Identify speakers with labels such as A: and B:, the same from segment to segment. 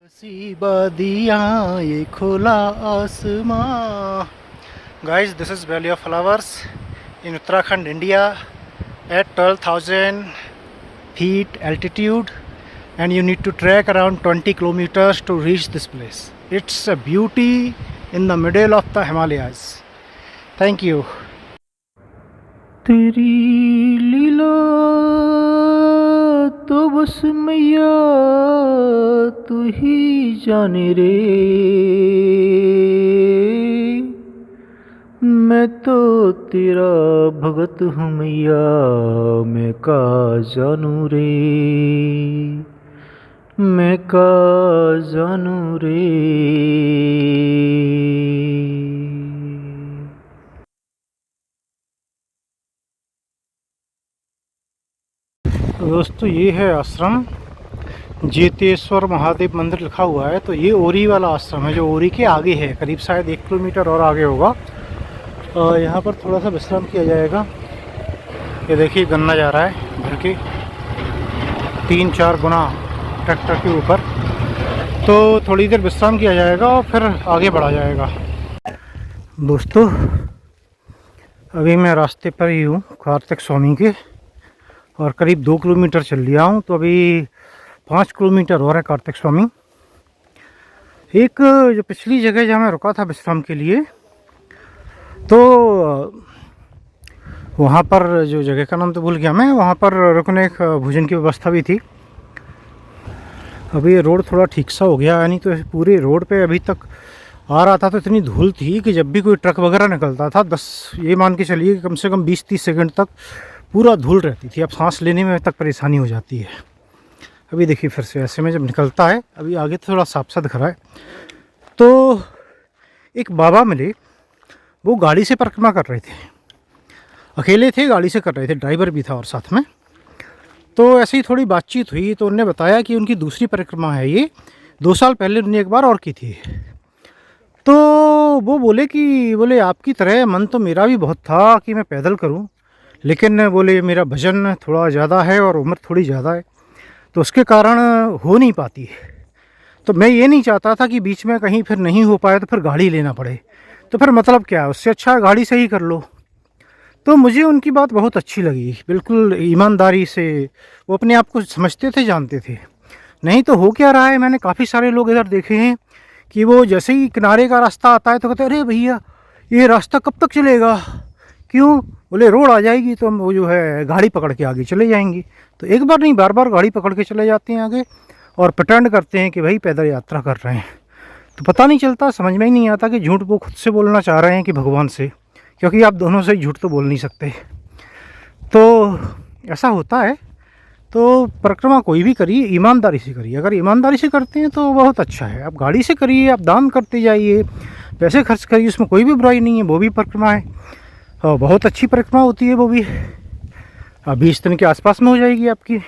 A: सी वादियाँ ये खुला आसमां. Guys, this is Valley of Flowers in Uttarakhand, India at 12,000 feet altitude, and you need to trek around 20 kilometers to reach this place. It's a beauty in the middle of the Himalayas. Thank you. तेरी लीला तो बस मैया तू ही जाने रे, मैं तो तेरा भगत हूँ मैया, मैं का जानू रे, मैं का जानू रे. दोस्तों ये है आश्रम, जेतेश्वर महादेव मंदिर लिखा हुआ है. तो ये ओरी वाला आश्रम है जो ओरी के आगे है, करीब शायद 1 किलोमीटर और आगे होगा. यहाँ पर थोड़ा सा विश्राम किया जाएगा. ये देखिए गन्ना जा रहा है भर के 3-4 गुना ट्रैक्टर के ऊपर. तो थोड़ी देर विश्राम किया जाएगा और फिर आगे बढ़ा जाएगा. दोस्तों अभी मैं रास्ते पर ही हूँ कार्तिक स्वामी के, और करीब 2 किलोमीटर चल लिया हूँ. तो अभी 5 किलोमीटर और है कार्तिक स्वामी. एक जो पिछली जगह जहाँ मैं रुका था विश्राम के लिए, तो वहाँ पर जो जगह का नाम तो भूल गया मैं, वहाँ पर रुकने भोजन की व्यवस्था भी थी. अभी ये रोड थोड़ा ठीक सा हो गया, यानी तो पूरे रोड पे अभी तक आ रहा था तो इतनी धूल थी कि जब भी कोई ट्रक वगैरह निकलता था, 10 ये मान के चलिए कि कम से कम 20-30 सेकंड तक पूरा धूल रहती थी. अब सांस लेने में तक परेशानी हो जाती है. अभी देखिए फिर से ऐसे में जब निकलता है, अभी आगे थोड़ा साफ सा दिख रहा है. तो एक बाबा मिले, वो गाड़ी से परिक्रमा कर रहे थे, अकेले थे, गाड़ी से कर रहे थे, ड्राइवर भी था और साथ में. तो ऐसे ही थोड़ी बातचीत हुई तो उन्होंने बताया कि उनकी दूसरी परिक्रमा है ये, 2 साल पहले उन्होंने एक बार और की थी. तो वो बोले आपकी तरह मन तो मेरा भी बहुत था कि मैं पैदल करूं, लेकिन बोले मेरा वजन थोड़ा ज़्यादा है और उम्र थोड़ी ज़्यादा है, तो उसके कारण हो नहीं पाती है. तो मैं ये नहीं चाहता था कि बीच में कहीं फिर नहीं हो पाए तो फिर गाड़ी लेना पड़े, तो फिर मतलब क्या है, उससे अच्छा गाड़ी से ही कर लो. तो मुझे उनकी बात बहुत अच्छी लगी, बिल्कुल ईमानदारी से. वो अपने आप को समझते थे, जानते थे. नहीं तो हो क्या रहा है, मैंने काफ़ी सारे लोग इधर देखे हैं कि वो जैसे ही किनारे का रास्ता आता है तो कहते अरे भैया ये रास्ता कब तक चलेगा, क्यों, बोले रोड आ जाएगी तो हम वो जो है गाड़ी पकड़ के आगे चले जाएंगे. तो एक बार नहीं बार बार गाड़ी पकड़ के चले जाते हैं आगे, और प्रटेंड करते हैं कि भाई पैदल यात्रा कर रहे हैं. तो पता नहीं चलता, समझ में ही नहीं आता कि झूठ वो खुद से बोलना चाह रहे हैं कि भगवान से, क्योंकि आप दोनों से झूठ तो बोल नहीं सकते. तो ऐसा होता है. तो परिक्रमा कोई भी करिए, ईमानदारी से करिए. अगर ईमानदारी से करते हैं तो बहुत अच्छा है. आप गाड़ी से करिए, आप दान करते जाइए, पैसे खर्च करिए, उसमें कोई भी बुराई नहीं है. वो भी परिक्रमा है और बहुत अच्छी परिक्रमा होती है वो भी. 20 दिन के आसपास में हो जाएगी आपकी.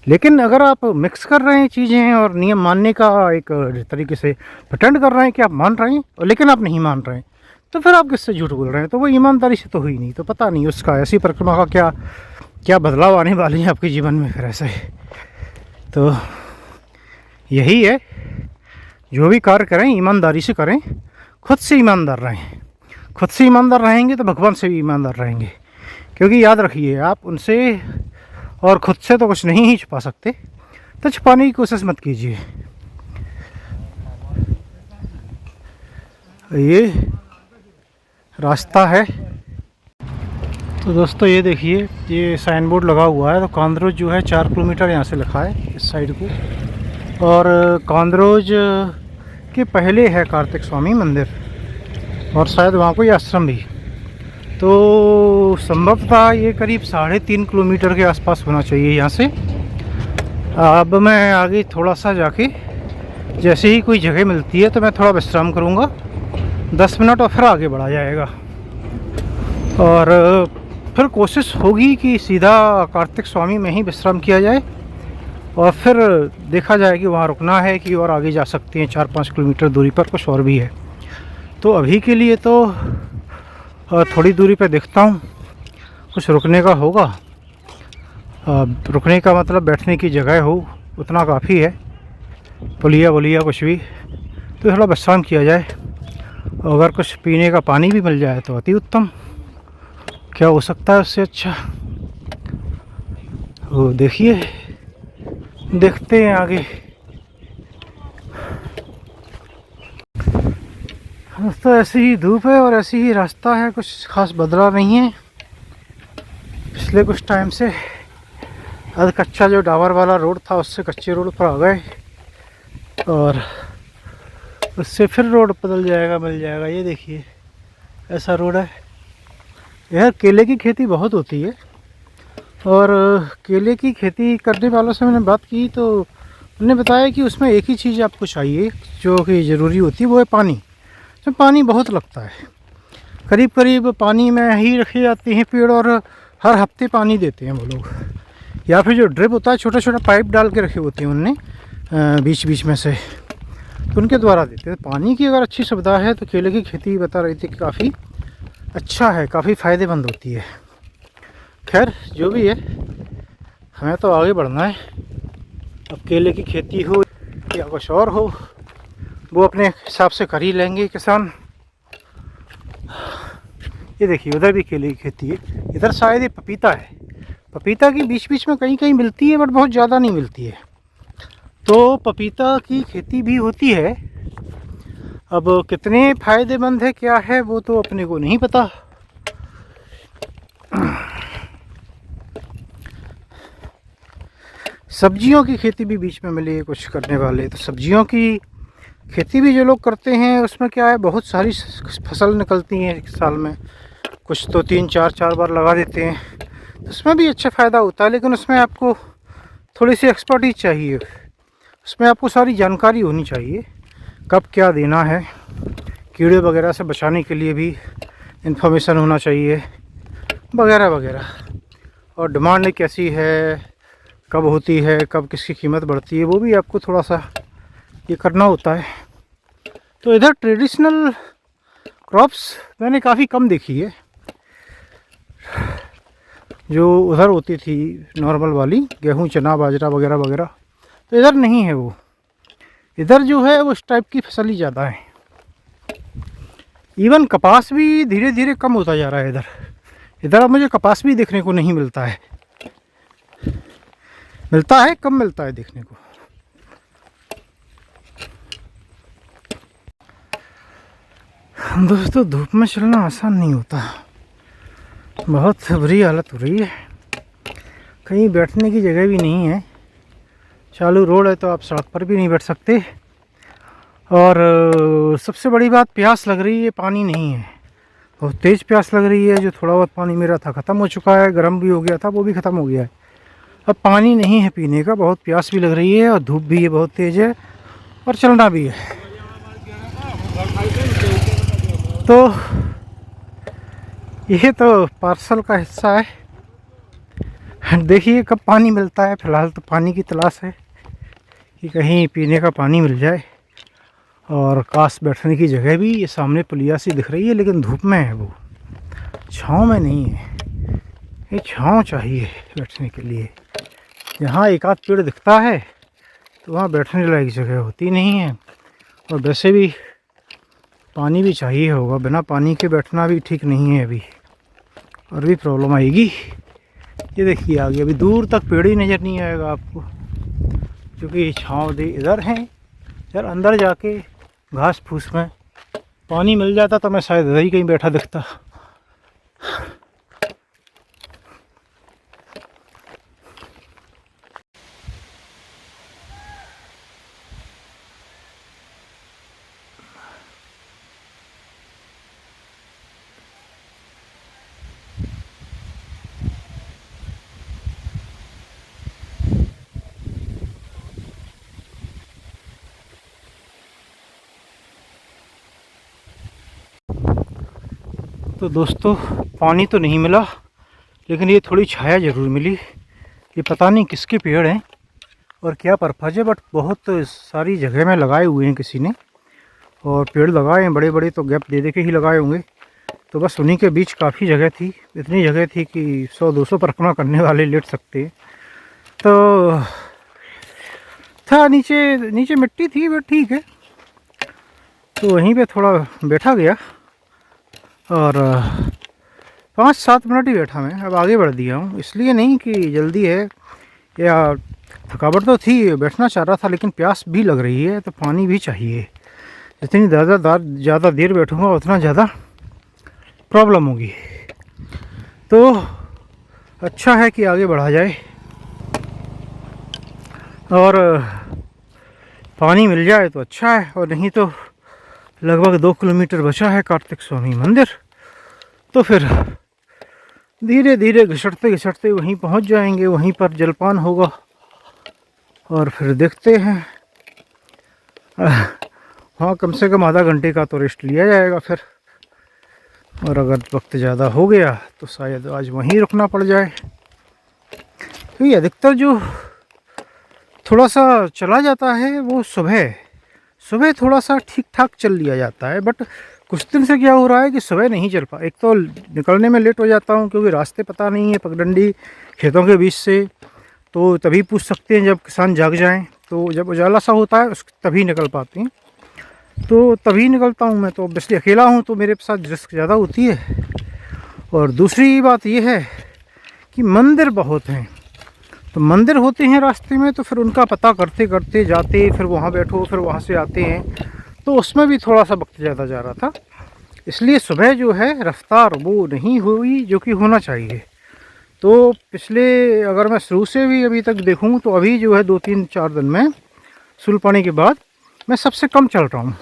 A: लेकिन अगर आप मिक्स कर रहे हैं चीज़ें और नियम मानने का एक तरीके से प्रटेंड कर रहे हैं कि आप मान रहे हैं, और लेकिन आप नहीं मान रहे हैं, तो फिर आप किससे झूठ बोल रहे हैं. तो वो ईमानदारी से तो हुई नहीं. तो पता नहीं उसका ऐसी परिक्रमा का क्या क्या बदलाव आने वाले हैं आपके जीवन में फिर ऐसे. तो यही है, जो भी कार्य करें ईमानदारी से करें, खुद से ईमानदार रहें. खुद से ईमानदार रहेंगे तो भगवान से भी ईमानदार रहेंगे. क्योंकि याद रखिए, आप उनसे और खुद से तो कुछ नहीं ही छुपा सकते, तो छुपाने की कोशिश मत कीजिए. ये रास्ता है. तो दोस्तों ये देखिए, ये साइन बोर्ड लगा हुआ है. तो कांद्रोज जो है 4 किलोमीटर यहाँ से लिखा है इस साइड को, और कांद्रोज के पहले है कार्तिक स्वामी मंदिर, और शायद वहाँ कोई आश्रम भी. तो संभवतः ये करीब 3.5 किलोमीटर के आसपास होना चाहिए यहाँ से. अब मैं आगे थोड़ा सा जाके जैसे ही कोई जगह मिलती है तो मैं थोड़ा विश्राम करूँगा, 10 मिनट, और फिर आगे बढ़ा जाएगा. और फिर कोशिश होगी कि सीधा कार्तिक स्वामी में ही विश्राम किया जाए, और फिर देखा जाए कि वहाँ रुकना है कि और आगे जा सकते हैं. 4-5 किलोमीटर दूरी पर कुछ और भी है. तो अभी के लिए तो थोड़ी दूरी पे देखता हूँ कुछ रुकने का होगा. रुकने का मतलब बैठने की जगह हो, उतना काफ़ी है. पुलिया वुलिया कुछ भी, तो थोड़ा विश्राम किया जाए। अगर कुछ पीने का पानी भी मिल जाए तो अति उत्तम। क्या हो सकता है उससे अच्छा। वो देखिए, देखते हैं आगे। दोस्तों ऐसी ही धूप है और ऐसी ही रास्ता है, कुछ खास बदला नहीं है पिछले कुछ टाइम से। अध कच्चा जो डाबर वाला रोड था उससे कच्चे रोड पर आ गए और उससे फिर रोड बदल जाएगा, मिल जाएगा। ये देखिए ऐसा रोड है। यह केले की खेती बहुत होती है और केले की खेती करने वालों से मैंने बात की तो उन्होंने बताया कि उसमें एक ही चीज़ आपको चाहिए जो कि ज़रूरी होती है, वो है पानी। तो पानी बहुत लगता है, करीब करीब पानी में ही रखे जाते हैं पेड़ और हर हफ्ते पानी देते हैं वो लोग। या फिर जो ड्रिप होता है, छोटा छोटा पाइप डाल के रखे होते हैं उनने बीच बीच में से, तो उनके द्वारा देते हैं। पानी की अगर अच्छी सुविधा है तो केले की खेती बता रही थी कि काफ़ी अच्छा है, काफ़ी फ़ायदेमंद होती है। खैर जो भी है, हमें तो आगे बढ़ना है। अब केले की खेती हो या कुछ और हो, वो अपने हिसाब से कर ही लेंगे किसान। ये देखिए उधर भी केले की खेती है। इधर शायद ये पपीता है। पपीता की बीच बीच में कहीं कहीं मिलती है बट बहुत ज़्यादा नहीं मिलती है। तो पपीता की खेती भी होती है। अब कितने फ़ायदेमंद है क्या है वो तो अपने को नहीं पता। सब्जियों की खेती भी बीच में मिली है कुछ करने वाले। तो सब्जियों की खेती भी जो लोग करते हैं उसमें क्या है, बहुत सारी फसल निकलती हैं एक साल में। कुछ तो 3-4 बार लगा देते हैं, तो उसमें भी अच्छा फ़ायदा होता है। लेकिन उसमें आपको थोड़ी सी एक्सपर्टीज चाहिए, उसमें आपको सारी जानकारी होनी चाहिए, कब क्या देना है। कीड़े वगैरह से बचाने के लिए भी इन्फॉर्मेशन होना चाहिए वगैरह वगैरह। और डिमांड कैसी है, कब होती है, कब किसकी कीमत बढ़ती है, वो भी आपको थोड़ा सा ये करना होता है। तो इधर ट्रेडिशनल क्रॉप्स मैंने काफ़ी कम देखी है, जो उधर होती थी नॉर्मल वाली गेहूं चना बाजरा वगैरह वगैरह, तो इधर नहीं है वो। इधर जो है वो इस टाइप की फसल ही ज़्यादा है। इवन कपास भी धीरे धीरे कम होता जा रहा है इधर। इधर अब मुझे कपास भी देखने को नहीं मिलता है, मिलता है कम मिलता है देखने को। दोस्तों धूप में चलना आसान नहीं होता, बहुत बुरी हालत हो रही है। कहीं बैठने की जगह भी नहीं है, चालू रोड है तो आप सड़क पर भी नहीं बैठ सकते। और सबसे बड़ी बात, प्यास लग रही है, पानी नहीं है। बहुत तेज़ प्यास लग रही है। जो थोड़ा बहुत पानी मेरा था ख़त्म हो चुका है, गर्म भी हो गया था वो भी ख़त्म हो गया है। अब पानी नहीं है पीने का, बहुत प्यास भी लग रही है और धूप भी है बहुत तेज़ है और चलना भी है। तो ये तो पार्सल का हिस्सा है। देखिए कब पानी मिलता है। फ़िलहाल तो पानी की तलाश है कि कहीं पीने का पानी मिल जाए। और काश बैठने की जगह भी, ये सामने पुलिया सी दिख रही है लेकिन धूप में है, वो छाँव में नहीं है। ये छाँव चाहिए बैठने के लिए। यहाँ एक आध पेड़ दिखता है तो वहाँ बैठने लायक जगह होती नहीं है। और वैसे भी पानी भी चाहिए होगा, बिना पानी के बैठना भी ठीक नहीं है अभी, और भी प्रॉब्लम आएगी। ये देखिए आगे अभी दूर तक पेड़ ही नज़र नहीं आएगा आपको, क्योंकि छाँव दे इधर है। यार अंदर जाके घास फूस में पानी मिल जाता तो मैं शायद इधर ही कहीं बैठा दिखता। तो दोस्तों पानी तो नहीं मिला, लेकिन ये थोड़ी छाया ज़रूर मिली। ये पता नहीं किसके पेड़ हैं और क्या पर्पज़ है, बट बहुत सारी जगह में लगाए हुए हैं किसी ने। और पेड़ लगाए हैं बड़े बड़े, तो गैप दे दे के ही लगाए होंगे। तो बस उन्हीं के बीच काफ़ी जगह थी, इतनी जगह थी कि 100-200 परिक्रमा करने वाले लेट सकते हैं। तो था, नीचे नीचे मिट्टी थी बट ठीक है। तो वहीं पे थोड़ा बैठा गया और 5-7 मिनट ही बैठा मैं, अब आगे बढ़ दिया हूँ। इसलिए नहीं कि जल्दी है या थकावट तो थी, बैठना चाह रहा था, लेकिन प्यास भी लग रही है तो पानी भी चाहिए। जितनी ज़्यादा देर बैठूँगा उतना ज़्यादा प्रॉब्लम होगी। तो अच्छा है कि आगे बढ़ा जाए और पानी मिल जाए तो अच्छा है, और नहीं तो लगभग 2 किलोमीटर बचा है कार्तिक स्वामी मंदिर। तो फिर धीरे धीरे घिसटते घिसटते वहीं पहुंच जाएंगे, वहीं पर जलपान होगा और फिर देखते हैं। हाँ, कम से कम आधा घंटे का तो रेस्ट लिया जाएगा फिर, और अगर वक्त ज़्यादा हो गया तो शायद आज वहीं रुकना पड़ जाए। तो ये अधिकतर जो थोड़ा सा चला जाता है वो सुबह थोड़ा सा ठीक ठाक चल लिया जाता है, बट कुछ दिन से क्या हो रहा है कि सुबह नहीं चल पा। एक तो निकलने में लेट हो जाता हूँ क्योंकि रास्ते पता नहीं है, पगडंडी खेतों के बीच से। तो तभी पूछ सकते हैं जब किसान जाग जाएं, तो जब उजाला सा होता है तभी निकल पाते हैं। तो तभी निकलता हूँ मैं, तो ऑब्वियसली अकेला हूँ तो मेरे साथ रिस्क ज़्यादा होती है। और दूसरी बात ये है कि मंदिर बहुत हैं, तो मंदिर होते हैं रास्ते में, तो फिर उनका पता करते करते जाते, फिर वहाँ बैठो, फिर वहाँ से आते हैं, तो उसमें भी थोड़ा सा वक्त ज़्यादा जा रहा था। इसलिए सुबह जो है रफ्तार वो नहीं हुई जो कि होना चाहिए। तो पिछले, अगर मैं शुरू से भी अभी तक देखूँ तो अभी जो है 2-3-4 दिन में सुल पाने के बाद मैं सबसे कम चल रहा हूँ।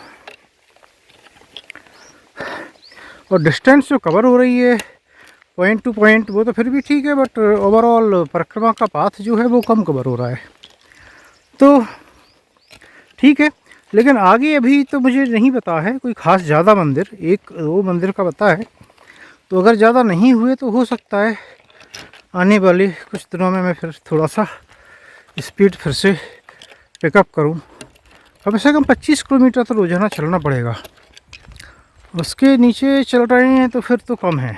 A: और डिस्टेंस जो कवर हो रही है पॉइंट टू पॉइंट वो तो फिर भी ठीक है, बट ओवरऑल परिक्रमा का पाथ जो है वो कम कवर हो रहा है, तो ठीक है। लेकिन आगे अभी तो मुझे नहीं पता है कोई ख़ास ज़्यादा मंदिर, 1-2 मंदिर का पता है। तो अगर ज़्यादा नहीं हुए तो हो सकता है आने वाले कुछ दिनों में मैं फिर थोड़ा सा स्पीड फिर से पिकअप करूं। कम से कम 25 किलोमीटर तो रोज़ाना चलना पड़ेगा। उसके नीचे चल रहे हैं तो फिर तो कम है,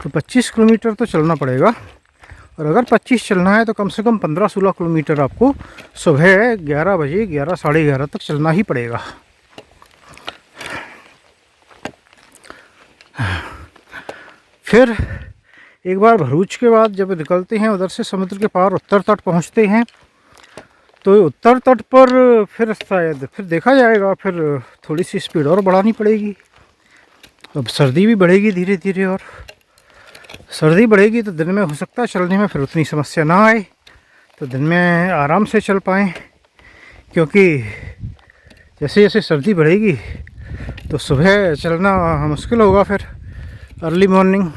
A: तो 25 किलोमीटर तो चलना पड़ेगा। और अगर 25 चलना है तो कम से कम 15-16 किलोमीटर आपको सुबह 11 बजे, 11 साढ़े 11 तक चलना ही पड़ेगा। फिर एक बार भरूच के बाद जब निकलते हैं उधर से समुद्र के पार उत्तर तट पहुंचते हैं, तो उत्तर तट पर फिर शायद फिर देखा जाएगा, फिर थोड़ी सी स्पीड और बढ़ानी पड़ेगी। अब सर्दी भी बढ़ेगी धीरे धीरे, और सर्दी बढ़ेगी तो दिन में हो सकता है चलने में फिर उतनी समस्या ना आए, तो दिन में आराम से चल पाएँ। क्योंकि जैसे जैसे सर्दी बढ़ेगी तो सुबह चलना मुश्किल होगा, फिर अर्ली मॉर्निंग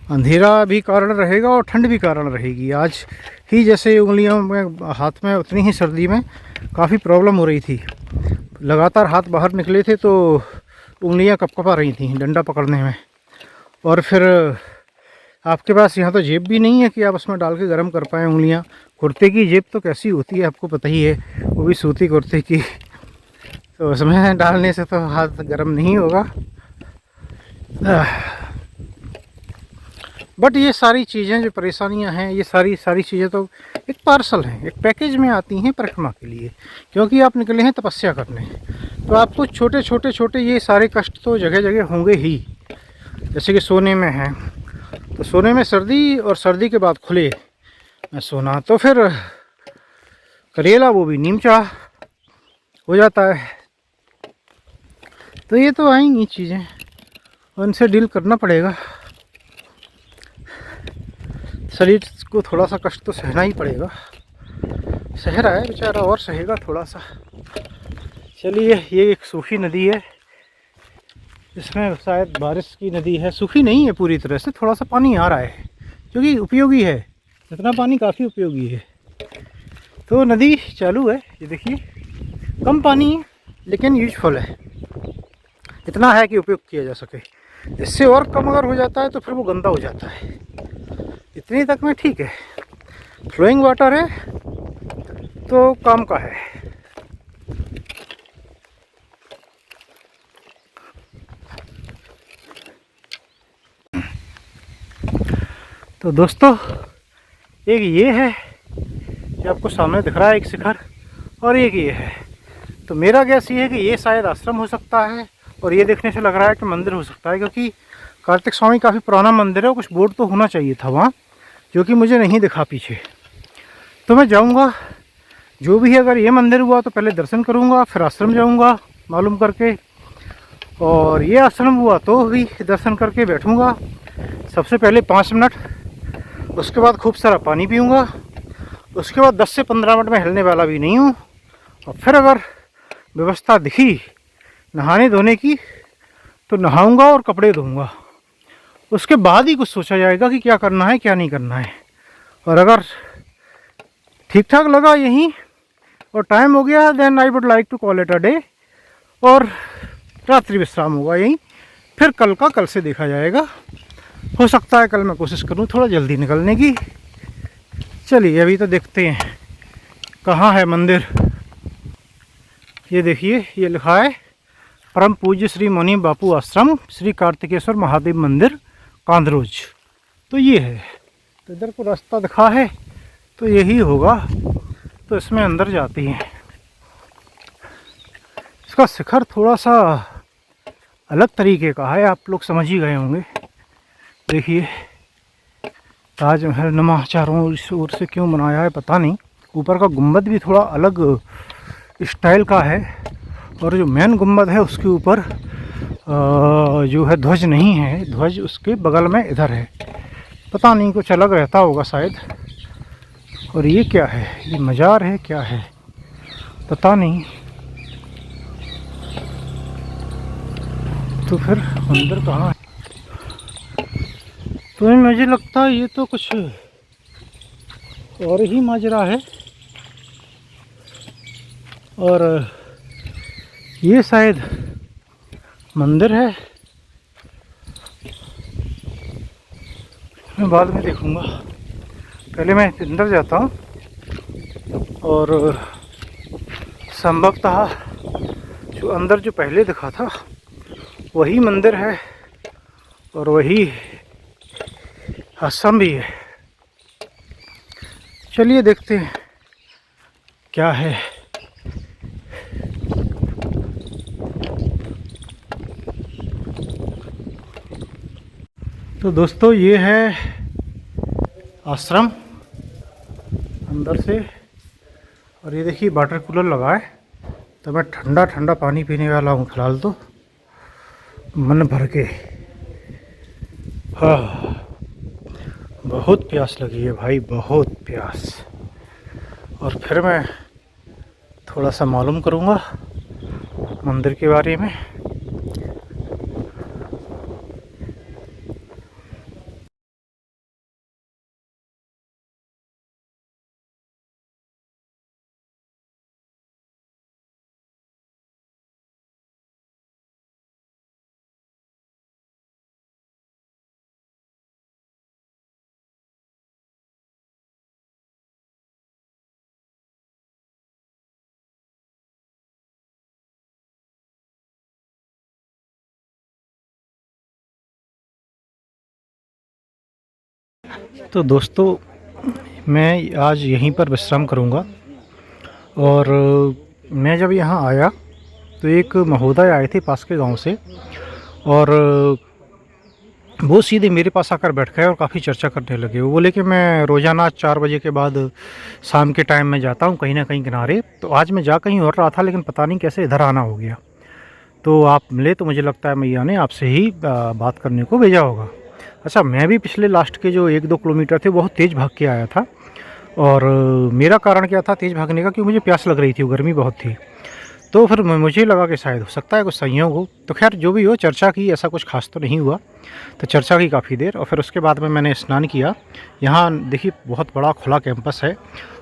A: अंधेरा भी कारण रहेगा और ठंड भी कारण रहेगी। आज ही जैसे उंगलियों में, हाथ में उतनी ही सर्दी में काफ़ी प्रॉब्लम हो रही थी, लगातार हाथ बाहर निकले थे तो उंगलियां कपकपा रही थी डंडा पकड़ने में। और फिर आपके पास यहाँ तो जेब भी नहीं है कि आप उसमें डाल के गर्म कर पाएँ उंगलियाँ। कुर्ते की जेब तो कैसी होती है आपको पता ही है, वो भी सूती कुर्ते की, तो उसमें डालने से तो हाथ गर्म नहीं होगा। बट ये सारी चीज़ें जो परेशानियां हैं, ये सारी चीज़ें तो एक पार्सल हैं, एक पैकेज में आती हैं परिक्रमा के लिए। क्योंकि आप निकले हैं तपस्या करने, तो आपको छोटे छोटे ये सारे कष्ट तो जगह जगह होंगे ही। जैसे कि सोने में है, तो सोने में सर्दी, और सर्दी के बाद खुले में सोना, तो फिर करेला वो भी नीम चाह हो जाता है। तो ये तो आएंगी चीज़ें, उनसे डील करना पड़ेगा। शरीर को थोड़ा सा कष्ट तो सहना ही पड़ेगा, सह रहा है बेचारा और सहेगा थोड़ा सा। चलिए, ये एक सूखी नदी है, इसमें शायद बारिश की नदी है, सूखी नहीं है पूरी तरह से, थोड़ा सा पानी आ रहा है जो कि उपयोगी है, इतना पानी काफ़ी उपयोगी है। तो नदी चालू है, ये देखिए, कम पानी है लेकिन यूजफुल है, इतना है कि उपयोग किया जा सके। इससे और कम अगर हो जाता है तो फिर वो गंदा हो जाता है। इतनी तक में ठीक है, फ्लोइंग वाटर है तो काम का है। तो दोस्तों, एक ये है ये आपको सामने दिख रहा है एक शिखर, और एक ये है। तो मेरा गैस ये है कि ये शायद आश्रम हो सकता है, और ये देखने से लग रहा है कि मंदिर हो सकता है, क्योंकि कार्तिक स्वामी काफ़ी पुराना मंदिर है और कुछ बोर्ड तो होना चाहिए था वहाँ, जो कि मुझे नहीं दिखा पीछे। तो मैं जाऊँगा, जो भी है, अगर ये मंदिर हुआ तो पहले दर्शन करूँगा, फिर आश्रम जाऊँगा मालूम करके, और ये आश्रम हुआ तो भी दर्शन करके बैठूँगा सबसे पहले 5 मिनट, उसके बाद खूब सारा पानी पीऊँगा, उसके बाद 10 से 15 मिनट में हिलने वाला भी नहीं हूँ, और फिर अगर व्यवस्था दिखी नहाने धोने की तो नहाऊँगा और कपड़े धोऊँगा। उसके बाद ही कुछ सोचा जाएगा कि क्या करना है क्या नहीं करना है। और अगर ठीक ठाक लगा यहीं और टाइम हो गया, then I would like to call it a day, और रात्रि विश्राम होगा यहीं। फिर कल का कल से देखा जाएगा। हो सकता है कल मैं कोशिश करूं थोड़ा जल्दी निकलने की। चलिए अभी तो देखते हैं कहाँ है मंदिर। ये देखिए, ये लिखा है परम पूज्य श्री मुनि बापू आश्रम श्री कार्तिकेश्वर महादेव मंदिर कांदरोज। तो ये है, तो इधर को रास्ता दिखा है तो यही होगा। तो इसमें अंदर जाती हैं। इसका शिखर थोड़ा सा अलग तरीके का है, आप लोग समझ ही गए होंगे। देखिए ताजमहल नुमा चारों ओर से क्यों बनाया है पता नहीं। ऊपर का गुंबद भी थोड़ा अलग स्टाइल का है, और जो मेन गुंबद है उसके ऊपर जो है ध्वज नहीं है, ध्वज उसके बगल में इधर है, पता नहीं कुछ अलग रहता होगा शायद। और ये क्या है, ये मज़ार है क्या है पता नहीं। तो फिर अंदर कहाँ है? तो मुझे लगता है ये तो कुछ और ही माजरा है, और ये शायद मंदिर है। मैं बाद में देखूंगा, पहले मैं अंदर जाता हूँ, और संभवतः जो अंदर जो पहले दिखा था वही मंदिर है और वही आश्रम भी है। चलिए देखते हैं क्या है। तो दोस्तों ये है आश्रम अंदर से, और ये देखिए वाटर कूलर लगा है, तो मैं ठंडा ठंडा पानी पीने वाला हूँ फिलहाल तो मन भर के। हाँ बहुत प्यास लगी है भाई, बहुत प्यास। और फिर मैं थोड़ा सा मालूम करूँगा मंदिर के बारे में। तो दोस्तों मैं आज यहीं पर विश्राम करूंगा, और मैं जब यहाँ आया तो एक महोदय आए थे पास के गांव से, और वो सीधे मेरे पास आकर बैठ गए और काफ़ी चर्चा करने लगे। वो बोले कि मैं रोज़ाना 4 बजे के बाद शाम के टाइम में जाता हूँ कहीं ना कहीं किनारे, तो आज मैं जा कहीं और रहा था, लेकिन पता नहीं कैसे इधर आना हो गया। तो आप मिले तो मुझे लगता है मैया ने आपसे ही बात करने को भेजा होगा। अच्छा, मैं भी पिछले लास्ट के जो 1-2 किलोमीटर थे बहुत तेज़ भाग के आया था, और मेरा कारण क्या था तेज़ भागने का, क्योंकि मुझे प्यास लग रही थी, गर्मी बहुत थी। तो फिर मुझे लगा कि शायद हो सकता है कुछ संयोग हो। तो खैर जो भी हो, चर्चा की, ऐसा कुछ खास तो नहीं हुआ। तो चर्चा की काफ़ी देर, और फिर उसके बाद में मैंने स्नान किया। यहाँ देखिए बहुत बड़ा खुला कैंपस है,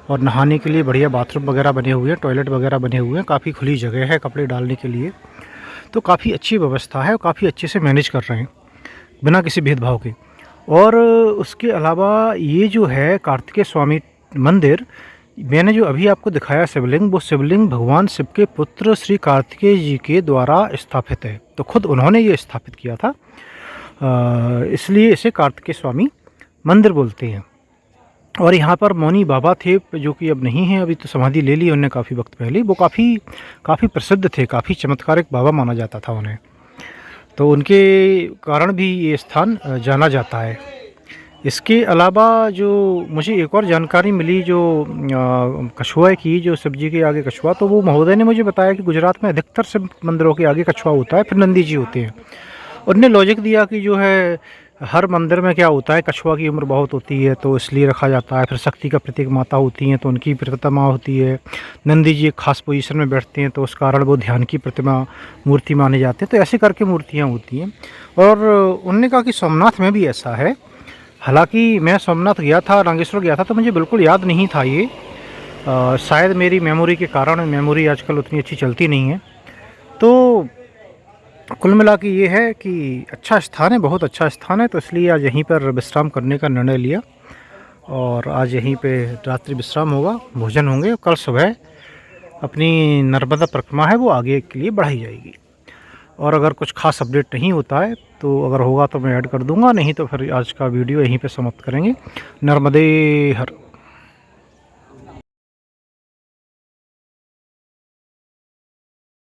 A: और नहाने के लिए बढ़िया बाथरूम वगैरह बने हुए हैं, टॉयलेट वगैरह बने हुए हैं, काफ़ी खुली जगह है कपड़े डालने के लिए। तो काफ़ी अच्छी व्यवस्था है, और काफ़ी अच्छे से मैनेज कर रहे हैं बिना किसी भेदभाव के। और उसके अलावा ये जो है कार्तिकेय स्वामी मंदिर, मैंने जो अभी आपको दिखाया शिवलिंग, वो शिवलिंग भगवान शिव के पुत्र श्री कार्तिकेय जी के द्वारा स्थापित है। तो खुद उन्होंने ये स्थापित किया था, इसलिए इसे कार्तिकेय स्वामी मंदिर बोलते हैं। और यहाँ पर मौनी बाबा थे जो कि अब नहीं हैं, अभी तो समाधि ले ली उन्होंने काफ़ी वक्त पहले। वो काफ़ी प्रसिद्ध थे, काफ़ी चमत्कारिक बाबा माना जाता था उन्हें, तो उनके कारण भी ये स्थान जाना जाता है। इसके अलावा जो मुझे एक और जानकारी मिली जो कछुआ की, जो शिव जी के आगे कछुआ, तो वो महोदय ने मुझे बताया कि गुजरात में अधिकतर शिव मंदिरों के आगे कछुआ होता है, फिर नंदी जी होते हैं। उनने लॉजिक दिया कि जो है हर मंदिर में क्या होता है, कछुआ की उम्र बहुत होती है तो इसलिए रखा जाता है, फिर शक्ति का प्रतीक माता होती हैं तो उनकी प्रतिमा होती है, नंदी जी एक खास पोजीशन में बैठते हैं तो उस कारण वो ध्यान की प्रतिमा मूर्ति माने जाते हैं, तो ऐसे करके मूर्तियाँ होती हैं। और उनने कहा कि सोमनाथ में भी ऐसा है। हालांकि मैं सोमनाथ गया था, नागेश्वर गया था, तो मुझे बिल्कुल याद नहीं था ये। शायद मेरी मेमोरी के कारण, मेमोरी आजकल उतनी अच्छी चलती नहीं है। तो कुल मिला के ये है कि अच्छा स्थान है, बहुत अच्छा स्थान है, तो इसलिए आज यहीं पर विश्राम करने का निर्णय लिया और आज यहीं पे रात्रि विश्राम होगा, भोजन होंगे और कल सुबह अपनी नर्मदा परिक्रमा है वो आगे के लिए बढ़ाई जाएगी। और अगर कुछ खास अपडेट नहीं होता है तो अगर होगा तो मैं ऐड कर दूंगा, नहीं तो फिर आज का वीडियो यहीं पे समाप्त करेंगे। नर्मदे हर।